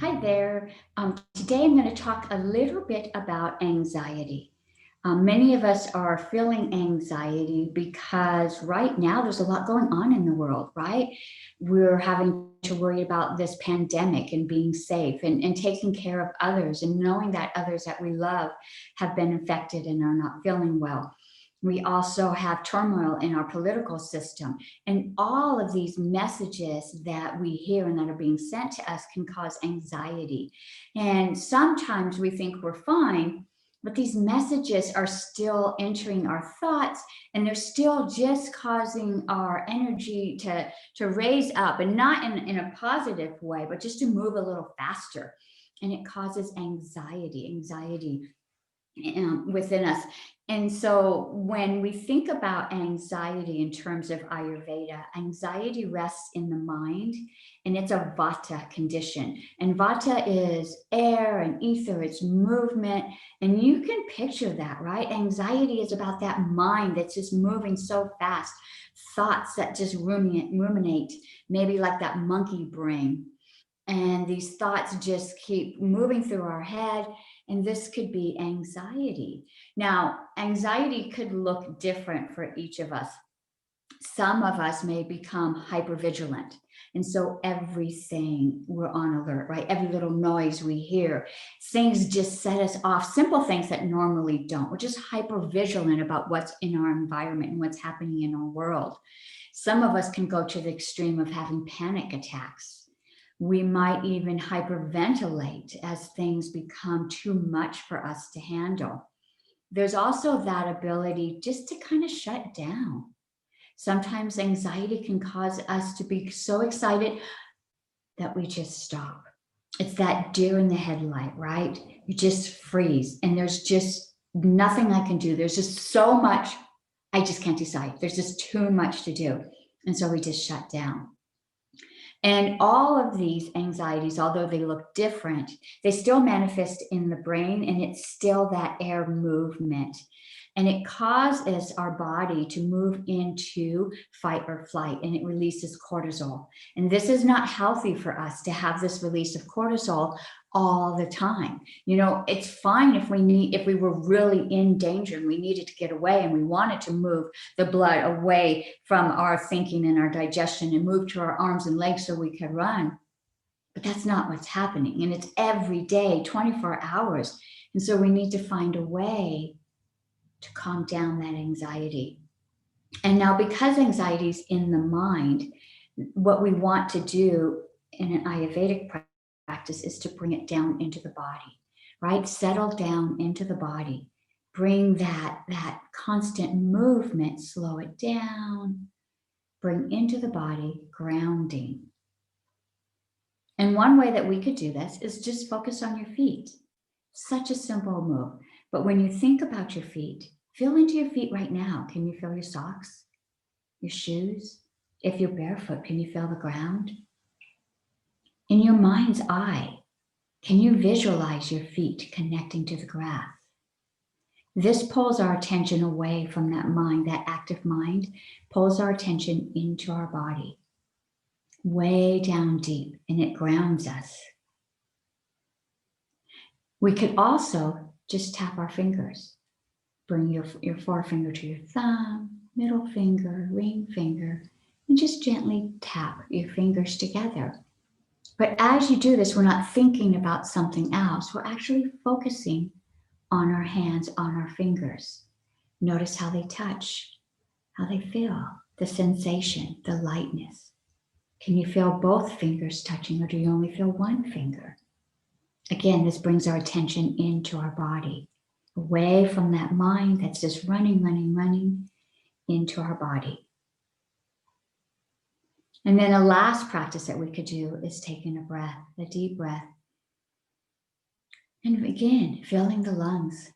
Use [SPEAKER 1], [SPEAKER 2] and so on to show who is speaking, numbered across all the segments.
[SPEAKER 1] Hi there. Today I'm going to talk a little bit about anxiety. Many of us are feeling anxiety because right now there's a lot going on in the world, right? We're having to worry about this pandemic and being safe and taking care of others and knowing that others that we love have been infected and are not feeling well. We also have turmoil in our political system. And all of these messages that we hear and that are being sent to us can cause anxiety. And sometimes we think we're fine, but these messages are still entering our thoughts and they're still just causing our energy to raise up, and not in a positive way, but just to move a little faster. And it causes anxiety within us. And so when we think about anxiety in terms of Ayurveda, anxiety rests in the mind, and it's a vata condition. And vata is air and ether, it's movement. And you can picture that, right? Anxiety is about that mind that's just moving so fast, thoughts that just ruminate, maybe like that monkey brain. And these thoughts just keep moving through our head, and this could be anxiety. Now, anxiety could look different for each of us. Some of us may become hypervigilant, and so everything we're on alert, right? Every little noise we hear, things just set us off, simple things that normally don't. We're just hypervigilant about what's in our environment and what's happening in our world. Some of us can go to the extreme of having panic attacks. We might even hyperventilate as things become too much for us to handle. There's also that ability just to kind of shut down. Sometimes anxiety can cause us to be so excited that we just stop. It's that deer in the headlight, right? You just freeze, and there's just nothing I can do. There's just so much, I just can't decide. There's just too much to do. And so we just shut down. And all of these anxieties, although they look different, they still manifest in the brain, and it's still that air movement. And it causes our body to move into fight or flight, and it releases cortisol. And this is not healthy for us to have this release of cortisol all the time. It's fine if we were really in danger and we needed to get away and we wanted to move the blood away from our thinking and our digestion and move to our arms and legs so we could run. But that's not what's happening. And it's every day, 24 hours. And so we need to find a way to calm down that anxiety. And now, because anxiety is in the mind, what we want to do in an Ayurvedic practice is to bring it down into the body, right? Settle down into the body. Bring that constant movement, slow it down, bring into the body, grounding. And one way that we could do this is just focus on your feet. Such a simple move. But when you think about your feet, feel into your feet right now. Can you feel your socks, your shoes? If you're barefoot, can you feel the ground? In your mind's eye, can you visualize your feet connecting to the grass? This pulls our attention away from that mind, that active mind, pulls our attention into our body, way down deep, and it grounds us. We could also just tap our fingers. Bring your forefinger to your thumb, middle finger, ring finger, and just gently tap your fingers together. But as you do this, we're not thinking about something else. We're actually focusing on our hands, on our fingers. Notice how they touch, how they feel, the sensation, the lightness. Can you feel both fingers touching, or do you only feel one finger? Again, this brings our attention into our body, away from that mind that's just running into our body. And then a last practice that we could do is taking a breath, a deep breath. And again, filling the lungs.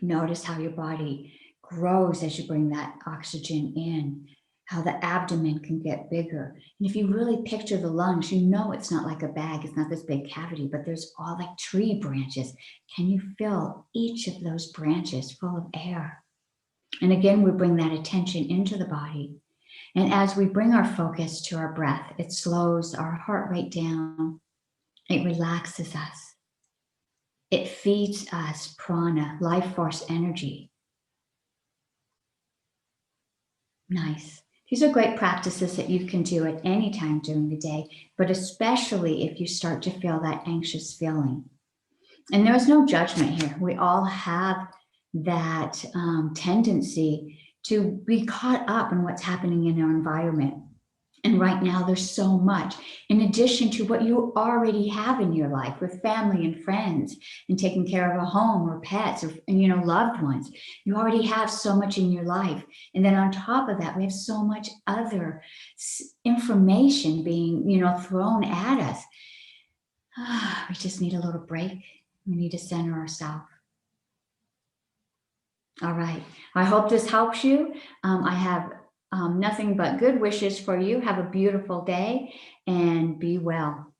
[SPEAKER 1] Notice how your body grows as you bring that oxygen in, how the abdomen can get bigger. And if you really picture the lungs, you know it's not like a bag, it's not this big cavity, but there's all like tree branches. Can you feel each of those branches full of air? And again, we bring that attention into the body. And as we bring our focus to our breath, it slows our heart rate down. It relaxes us. It feeds us prana, life force energy. Nice. These are great practices that you can do at any time during the day, but especially if you start to feel that anxious feeling. And there's no judgment here. We all have that tendency to be caught up in what's happening in our environment. And right now, there's so much, in addition to what you already have in your life with family and friends and taking care of a home or pets or, loved ones. You already have so much in your life. And then on top of that, we have so much other information being, thrown at us. We just need a little break. We need to center ourselves. All right. I hope this helps you. I have nothing but good wishes for you. Have a beautiful day and be well.